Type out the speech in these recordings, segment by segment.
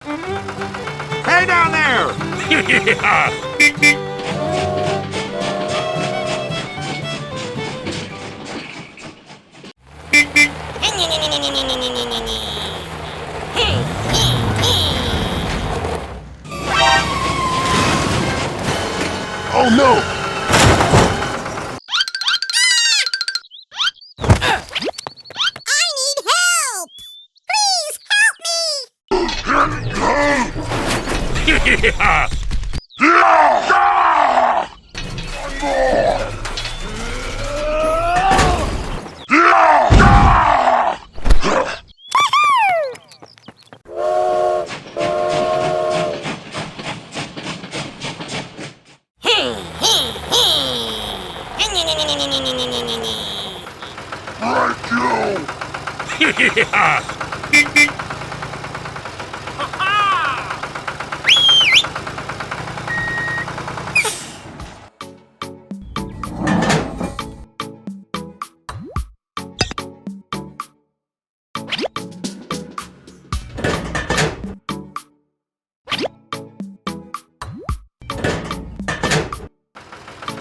Hey down there! Oh no! I need help! Please help me!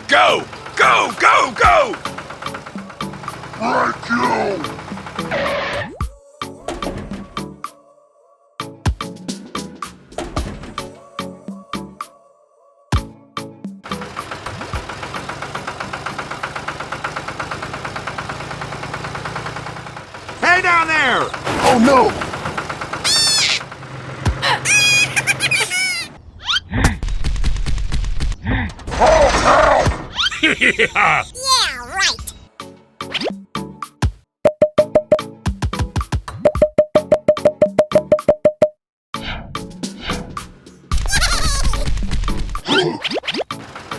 Go! Go! Go! Go! Right, you! Hey down there! Oh no! Yeah! Yeah, right!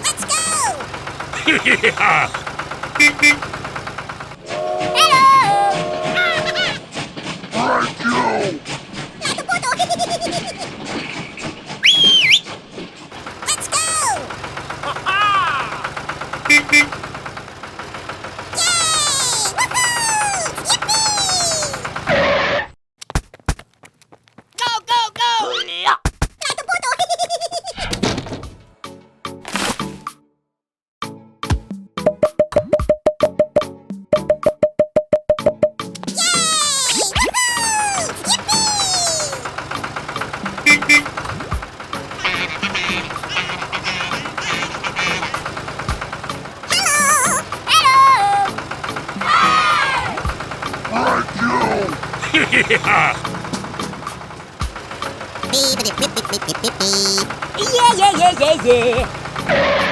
Let's go! Yeah! Right, you! Let's go! Yay! Woohoo! Yippee! Go, go, go! Right, you! Yeah! Yeah, yeah, yeah, yeah, yeah.